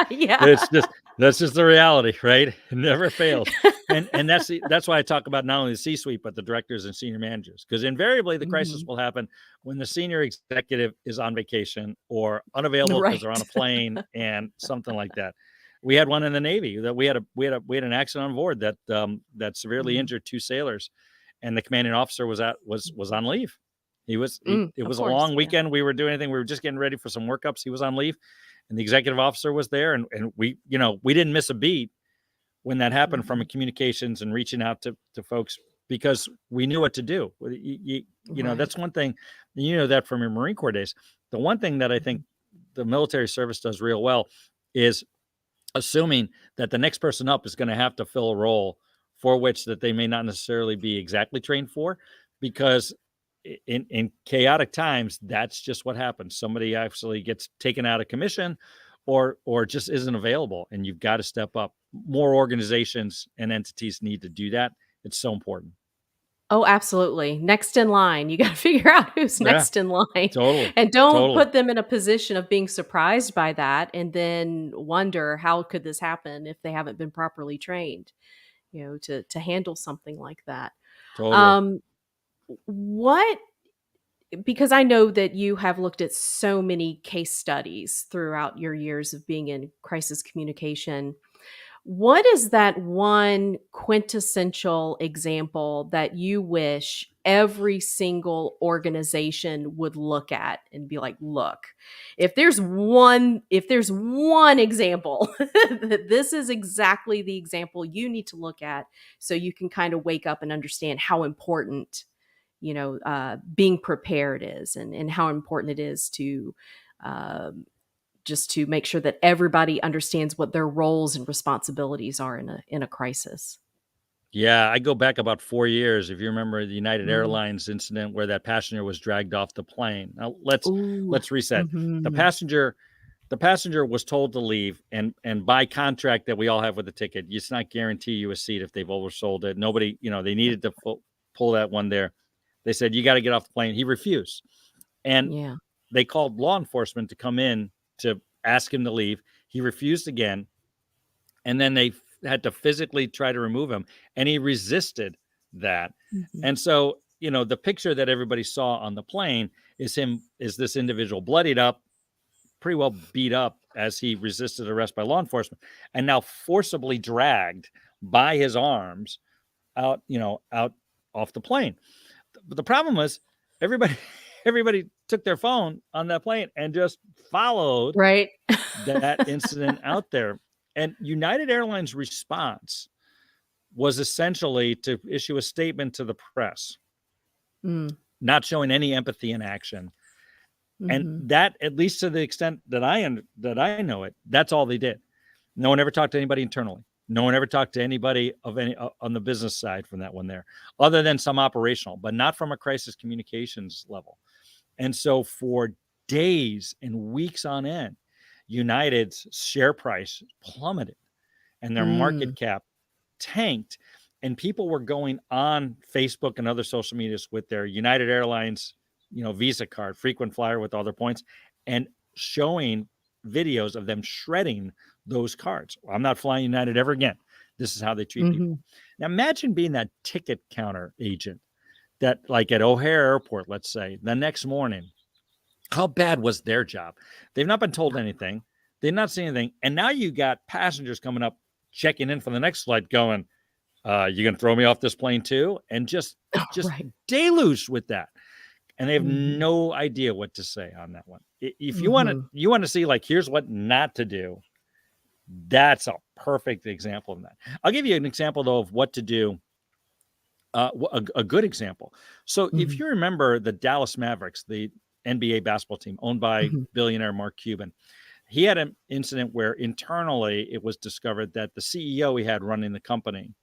Yeah. It's just that's just the reality, right? It never fails. And that's why I talk about not only the C-suite, but the directors and senior managers, because invariably the crisis Mhm. will happen when the senior executive is on vacation or unavailable because they're on Right. a plane and something like that. We had one in the Navy that we had an accident on board that severely Mhm. injured 2 sailors, and the commanding officer was on leave. It Of was a course. long Yeah. weekend. We were doing anything. We were just getting ready for some workups. He was on leave, and the executive officer was there, and we didn't miss a beat when that happened, from a Mhm. communications and reaching out to folks, because we knew what to do. Right. That's one thing, that from your Marine Corps days. The one thing that I think Mhm. the military service does real well is assuming that the next person up is going to have to fill a role for which that they may not necessarily be exactly trained for, because in chaotic times, that's just what happens. Somebody actually gets taken out of commission, or just isn't available, and you've got to step up. More organizations and entities need to do that. It's so important. Oh, absolutely. Next in line. You gotta figure out who's Yeah, next in line, totally. and don't Totally. put them in a position of being surprised by that and then wonder, "How could this happen?" if they haven't been properly trained, to handle something like that. Totally. Um, what because I know that you have looked at so many case studies throughout your years of being in crisis communication. What is that one quintessential example that you wish every single organization would look at and be like, look, if there's one example that this is exactly the example you need to look at so you can kind of wake up and understand how important, being prepared is, and how important it is to um, just to make sure that everybody understands what their roles and responsibilities are in a crisis. Yeah, I go back about 4 years. If you remember the United Mm. Airlines incident where that passenger was dragged off the plane. Now Ooh. let's reset. The Mhm. passenger the passenger was told to leave, and by contract that we all have with the ticket, it's not guarantee you a seat if they've oversold it. Nobody, they needed to pull that one there. They said you got to get off the plane. He refused, and Yeah. they called law enforcement to come in to ask him to leave. He refused again, and then they had to physically try to remove him, and he resisted that. Mhm. And so, the picture that everybody saw on the plane is this individual bloodied up, pretty well beat up, as he resisted arrest by law enforcement, and now forcibly dragged by his arms out off the plane. But the problem was, everybody everybody took their phone on that plane and just followed Right? that incident out there. And United Airlines' response was essentially to issue a statement to the press, Mm. not showing any empathy in action. And Mhm. that, at least to the extent that I know it, that's all they did. No one ever talked to anybody internally. No one ever talked to anybody of any on the business side from that one there, other than some operational, but not from a crisis communications level. And so for days and weeks on end, United's share price plummeted and their market Mm. cap tanked. And people were going on Facebook and other social medias with their United Airlines, Visa card, frequent flyer with all their points, and showing videos of them shredding those cards. I'm not flying United ever again. This is how they treat people. Now imagine being that ticket counter agent that, like at O'Hare Airport, let's say, the next morning. How bad was their job? They've not been told anything. They've not seen anything. And now you got passengers coming up, checking in for the next flight going, you going to throw me off this plane too? And just Right. deluged with that. And they have no idea what to say on that one. If you want to see, like, here's what not to do, that's a perfect example of that. I'll give you an example, though, of what to do. A good example. So if you remember the Dallas Mavericks, the NBA basketball team owned by billionaire Mark Cuban, he had an incident where internally it was discovered that the CEO he had running the company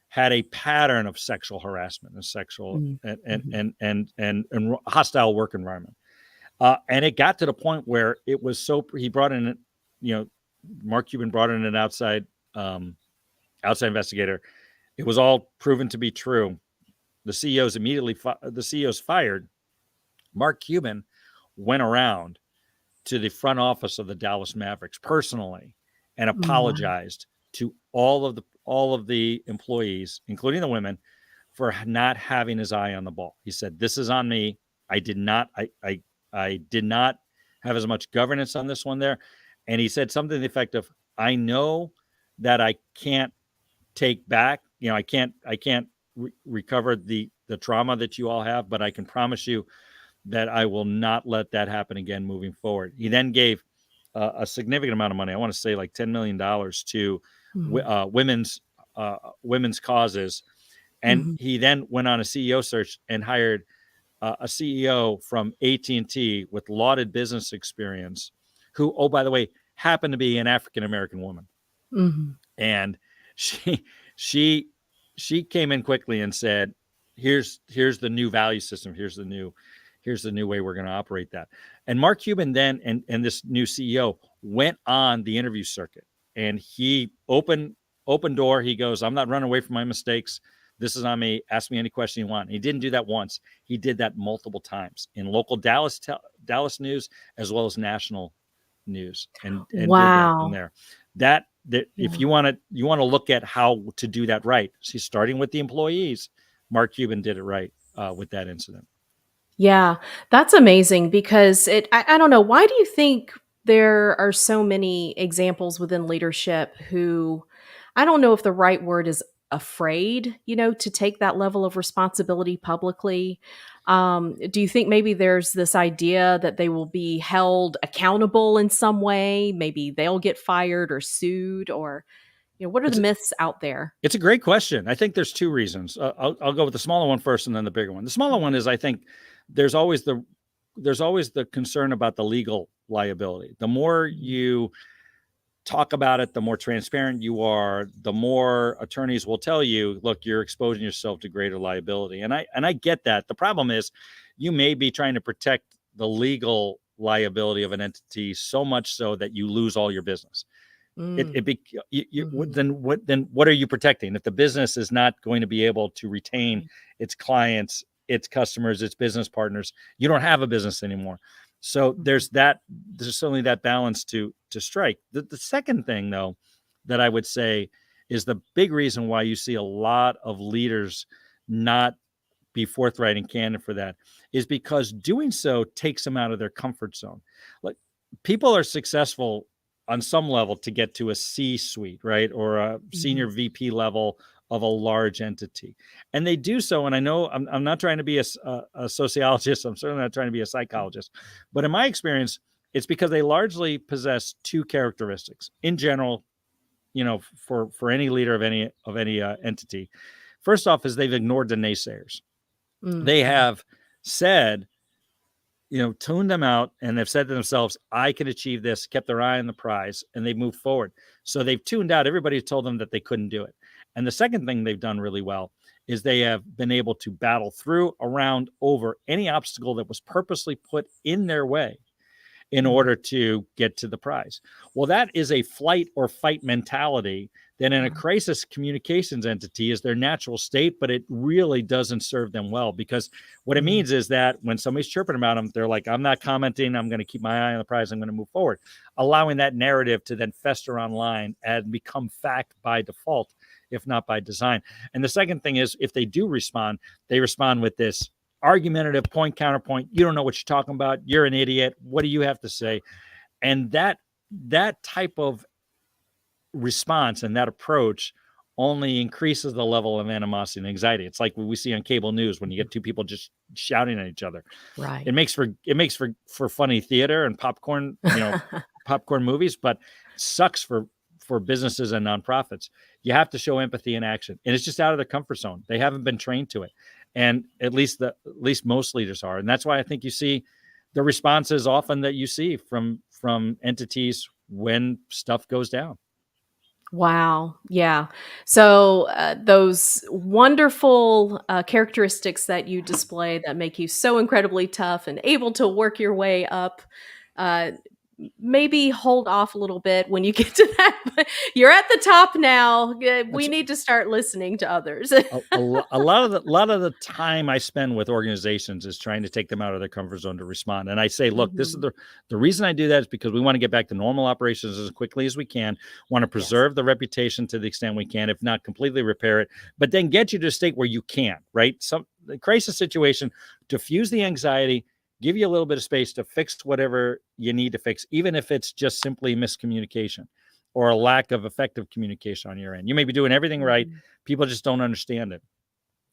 had a pattern of sexual harassment and sexual and hostile work environment. And it got to the point where it was he brought in, Mark Cuban brought in an outside investigator. It was all proven to be true. The CEO's fired. Mark Cuban went around to the front office of the Dallas Mavericks personally and apologized to all of the employees, including the women, for not having his eye on the ball. He said, "This is on me. I did not have as much governance on this one there." And he said something to the effect of, "I know that I can't take back, I can't recover the trauma that you all have, but I can promise you that I will not let that happen again moving forward." He then gave a significant amount of money. I want to say like $10 million to women's causes. And he then went on a CEO search and hired a CEO from AT&T with lauded business experience, who, oh, by the way, happened to be an African-American woman. And she came in quickly and said, here's the new value system. Here's the new way we're going to operate that. And Mark Cuban then, and this new CEO went on the interview circuit, and he opened door. He goes, "I'm not running away from my mistakes. This is on me. Ask me any question you want." And he didn't do that once. He did that multiple times in local Dallas news as well as national news, and did that from there. That if you want to look at how to do that right, see, starting with the employees, Mark Cuban did it right with that incident. Yeah, that's amazing because I don't know. Why do you think there are so many examples within leadership who, I don't know if the right word is afraid, to take that level of responsibility publicly? Do you think maybe there's this idea that they will be held accountable in some way? Maybe they'll get fired or sued, or what are the myths out there? It's a great question. I think there's two reasons. I'll go with the smaller one first and then the bigger one. The smaller one is, I think there's always the concern about the legal liability. The more you talk about it, the more transparent you are, the more attorneys will tell you, look, you're exposing yourself to greater liability. And I get that. The problem is you may be trying to protect the legal liability of an entity so much so that you lose all your business. Then what are you protecting? If the business is not going to be able to retain its clients, its customers, its business partners, you don't have a business anymore. So there's certainly that balance to strike. The second thing, though, that I would say is the big reason why you see a lot of leaders not be forthright and candid for that is because doing so takes them out of their comfort zone. Like, people are successful on some level to get to a C-suite, right? Or a senior VP level of a large entity. And they do so. And I know I'm not trying to be a sociologist. I'm certainly not trying to be a psychologist. But in my experience, it's because they largely possess two characteristics in general, for any leader of any entity. First off is they've ignored the naysayers. They have said, tuned them out, and they've said to themselves, I can achieve this, kept their eye on the prize, and they've moved forward. So they've tuned out everybody who told them that they couldn't do it. And the second thing they've done really well is they have been able to battle through, around, over any obstacle that was purposely put in their way. in Mhm. order to get to the prize. Well, that is a flight or fight mentality that in a Right. crisis communications entity is their natural state, but it really doesn't serve them well, because what it Mhm. means is that when somebody's chirping about them, they're like, I'm not commenting, I'm going to keep my eye on the prize, I'm going to move forward, allowing that narrative to then fester online and become fact by default, if not by design. And the second thing is, if they do respond, they respond with this argumentative point counterpoint. You don't know what you're talking about. You're an idiot. What do you have to say? And that type of response and that approach only increases the level of animosity and anxiety. It's like what we see on cable news when you get two people just shouting at each other. Right. It makes for funny theater and popcorn, popcorn movies, but sucks for businesses and nonprofits. You have to show empathy in action, and it's just out of their comfort zone. They haven't been trained to it, and at least most leaders are, and that's why I think you see the responses often that you see from entities when stuff goes down. Wow. Yeah. So those wonderful characteristics that you display that make you so incredibly tough and able to work your way up. Uh, Maybe hold off a little bit when you get to that. But you're at the top now. We That's need to start listening to others. a lot of the time I spend with organizations is trying to take them out of their comfort zone to respond. And I say, look, this is Mhm. the reason I do that is because we want to get back to normal operations as quickly as we can, want to Yes. preserve the reputation to the extent we can, if not completely repair it, but then get you to a state where you can, right? The crisis situation, diffuse the anxiety, give you a little bit of space to fix whatever you need to fix, even if it's just simply miscommunication or a lack of effective communication on your end. You may be doing everything right. Mhm. People just don't understand it.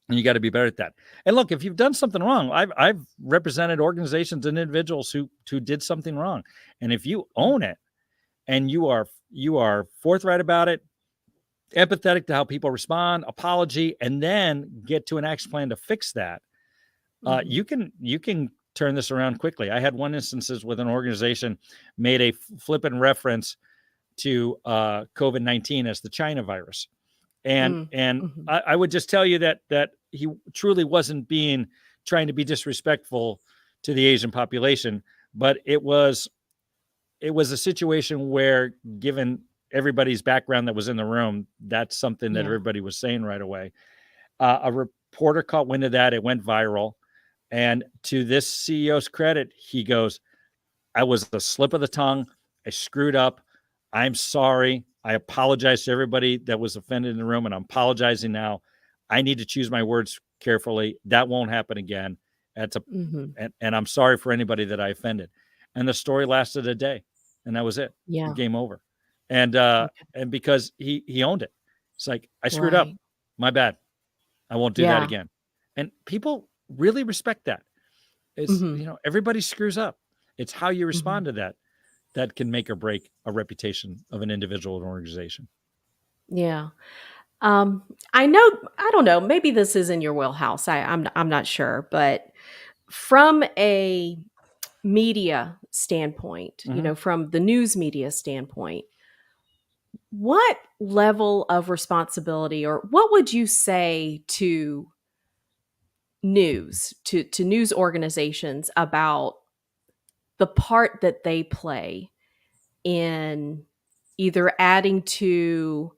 And you got to be better at that. And look, if you've done something wrong, I've represented organizations and individuals who did something wrong. And if you own it and you are forthright about it, empathetic to how people respond, apology, and then get to an action plan to fix that, Mhm. you can turn this around quickly. I had one instances with an organization made a flippant reference to COVID-19 as the China virus. And Mm. Mhm. I would just tell you that he truly wasn't trying to be disrespectful to the Asian population, but it was a situation where, given everybody's background that was in the room, that's something that Yeah. everybody was saying right away. A reporter caught wind of that. It went viral. And to this CEO's credit, he goes, I was a slip of the tongue. I screwed up. I'm sorry. I apologize to everybody that was offended in the room, and I'm apologizing now. I need to choose my words carefully. That won't happen again. Mhm. And I'm sorry for anybody that I offended. And the story lasted a day, and that was it. Yeah. Game over. And Okay. and because he owned it. It's like, I screwed up. Right. My bad. I won't do that Yeah. again. And people really respect that. Mhm. Everybody screws up. It's how you Mhm. respond to that can make or break a reputation of an individual or organization. Yeah. Um, I know, I don't know, maybe this is in your wheelhouse. I'm not sure, but from a media standpoint, Mm-hmm. from the news media standpoint, what level of responsibility or what would you say to to news organizations about the part that they play in either adding to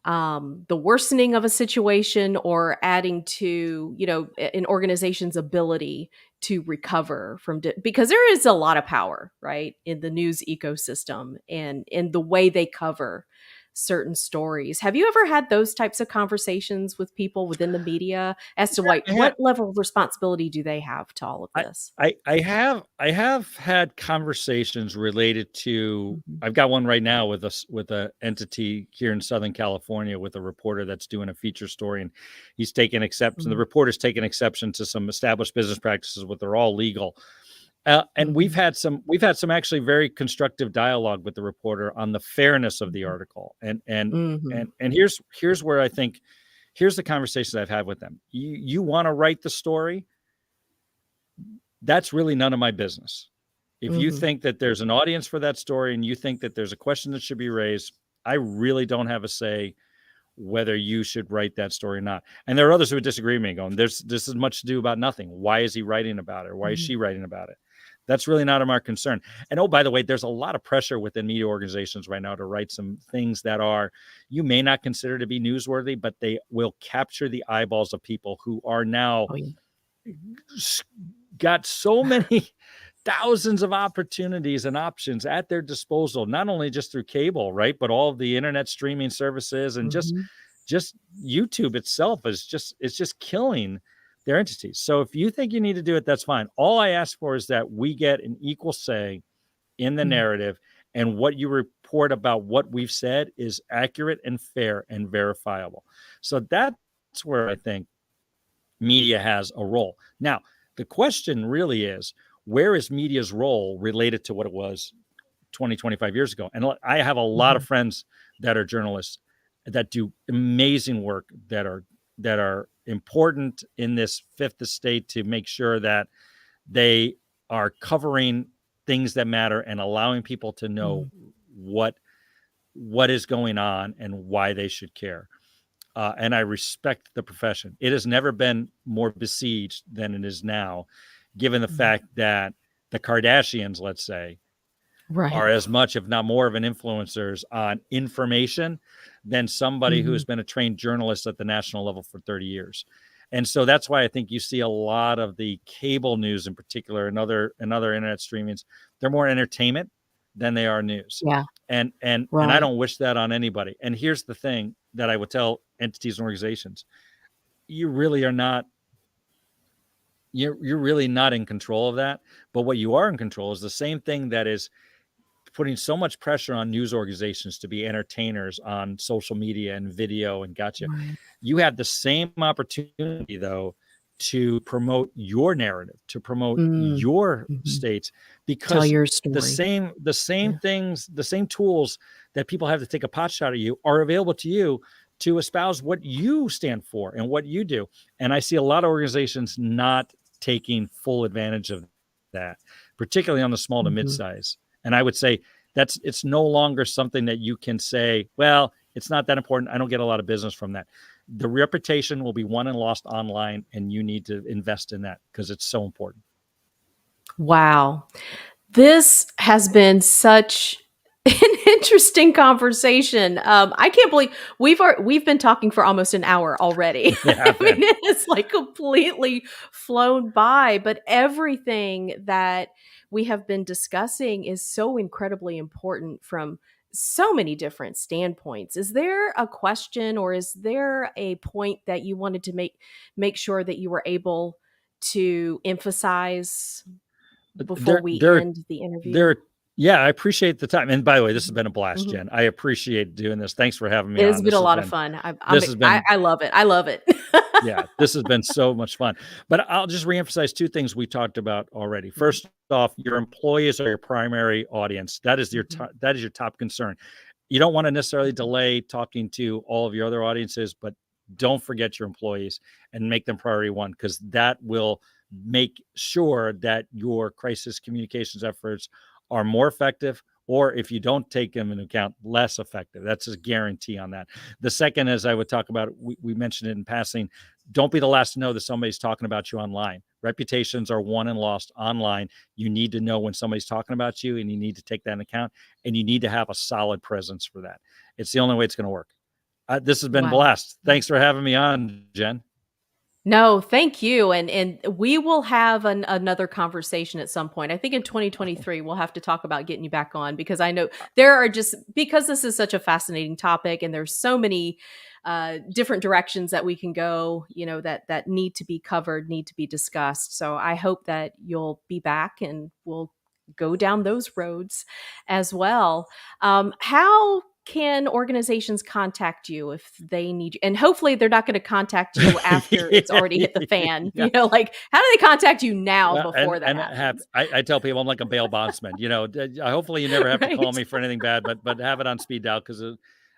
the worsening of a situation or adding to an organization's ability to recover from because there is a lot of power, right, in the news ecosystem and in the way they cover certain stories. Have you ever had those types of conversations with people within the media as to like Yeah, what level of responsibility do they have to all of I, this? I have had conversations related to. Mhm. I've got one right now with us with a entity here in Southern California with a reporter that's doing a feature story, and he's taking exception. The Mhm. reporter's taking exception to some established business practices, but they're all legal. And we've Mhm. had some actually very constructive dialogue with the reporter on the fairness of the Mhm. article. And here's where I think here's the conversations I've had with them. You want to write the story, that's really none of my business. If you Mhm. think that there's an audience for that story and you think that there's a question that should be raised, I really don't have a say whether you should write that story or not. And there are others who would disagree with me, going, "This is much to do about nothing. Why is he writing about it? Or why is Mhm. she writing about it?" That's really not our concern. And oh, by the way, there's a lot of pressure within media organizations right now to write some things that are, you may not consider to be newsworthy, but they will capture the eyeballs of people who are now Oh, yeah. got so many thousands of opportunities and options at their disposal, not only just through cable, right, but all of the internet streaming services, and Mhm. just YouTube itself is it's just killing their entities. So if you think you need to do it, that's fine. All I ask for is that we get an equal say in the Mm. narrative, and what you report about what we've said is accurate and fair and verifiable. So that's where I think media has a role. Now, the question really is, where is media's role related to what it was 20, 25 years ago? And I have a lot of Mhm. friends that are journalists that do amazing work, that are important in this fifth estate to make sure that they are covering things that matter and allowing people to know Mhm. what is going on and why they should care. And I respect the profession. It has never been more besieged than it is now, given the Mhm. fact that the Kardashians, let's say, Right. are as much, if not more, of an influencers on information than somebody who has Mhm. been a trained journalist at the national level for 30 years. And so that's why I think you see a lot of the cable news in particular, and other internet streamings, they're more entertainment than they are news. Yeah. And I Right. don't wish that on anybody. And here's the thing that I would tell entities and organizations: you really are not, you're really not in control of that. But what you are in control is the same thing that is putting so much pressure on news organizations to be entertainers on social media and video and gotcha. Right. You have the same opportunity, though, to promote your narrative, to promote Mm. your Mhm. states, Tell because your the story. same Yeah. things, the same tools that people have to take a pot shot at you are available to you to espouse what you stand for and what you do. And I see a lot of organizations not taking full advantage of that, particularly on the small to Mhm. mid-size. And I would say it's no longer something that you can say, well, it's not that important, I don't get a lot of business from that. The reputation will be won and lost online, and you need to invest in that because it's so important. Wow. This has been such an interesting conversation. I can't believe we've been talking for almost an hour already. Yeah, I mean, Ben. it's like completely flown by, but everything that we have been discussing is so incredibly important from so many different standpoints. Is there a question, or is there a point that you wanted to make sure that you were able to emphasize before There, we there, end the interview? there. Yeah, I appreciate the time. And by the way, this has Mhm. been a blast, Mhm. Jen. I appreciate doing this. Thanks for having me It has on. been a lot of fun. This has been I love it. I love it. Yeah, this has been so much fun. But I'll just reemphasize two things we talked about already. Mhm. First off, your employees are your primary audience. That is Mhm. that is your top concern. You don't want to necessarily Mhm. delay talking to all of your other audiences, but don't forget your employees and make them priority one, because that will make sure that your crisis communications efforts are more effective, or if you don't take them into account, less effective. That's a guarantee on that. The second, as I would talk about, we mentioned it in passing, don't be the last to know that somebody's talking about you online. Reputations are won and lost online. You need to know when somebody's talking about you, and you need to take that into account, and you need to have a solid presence for that. It's the only way it's going to work. This has been a Wow. blast. Thanks for having me on, Jen. No, thank you, and we will have another conversation at some point. I think in Oh, 2023 we'll have to talk about getting you back on, because I know there are just, because this is such a fascinating topic and there's so many different directions that we can go, that need to be covered, need to be discussed. So I hope that you'll be back and we'll go down those roads as well. How can organizations contact you if they need you? And hopefully they're not going to contact you after it's already hit the fan. yeah. Like, how do they contact you now Well, before that have happens? I tell people I'm like a bail bondsman. Hopefully you never have to call Right. me for anything bad, but have it on speed dial, because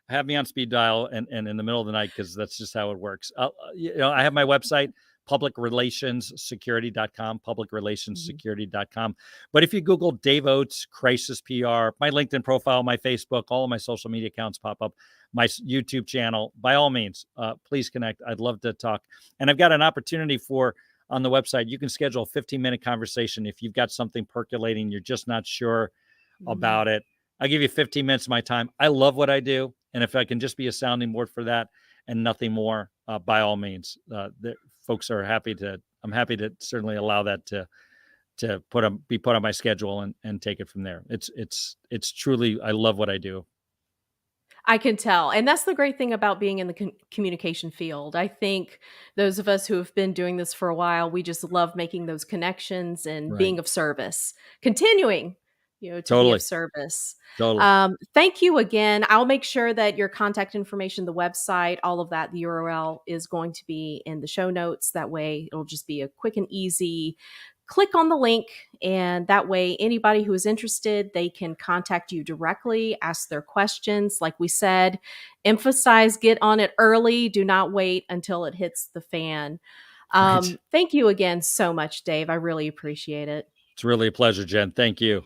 have me on speed dial and in the middle of the night, because that's just how it works. I have my website, publicrelationssecurity.com, Mhm. publicrelationssecurity.com. But if you Google Dave Oates Crisis PR, my LinkedIn profile, my Facebook, all of my social media accounts pop up, my YouTube channel, by all means, please connect. I'd love to talk. And I've got an opportunity for on the website, you can schedule a 15-minute conversation if you've got something percolating, you're just not sure about it. I'll give you 15 minutes of my time. I love what I do, and if I can just be a sounding board for that and nothing more, by all means, folks are happy to. I'm happy to certainly allow that to be put on my schedule and take it from there. It's truly, I love what I do. I can tell. And that's the great thing about being in the communication field. I think those of us who have been doing this for a while, we just love making those connections and Right. being of service, continuing, to be Totally. of service. Totally. Thank you again. I'll make sure that your contact information, the website, all of that, the URL is going to be in the show notes. That way it'll just be a quick and easy click on the link, and that way anybody who is interested, they can contact you directly, ask their questions. Like we said, emphasize, get on it early. Do not wait until it hits the fan. Right. Thank you again so much, Dave. I really appreciate it. It's really a pleasure, Jen. Thank you.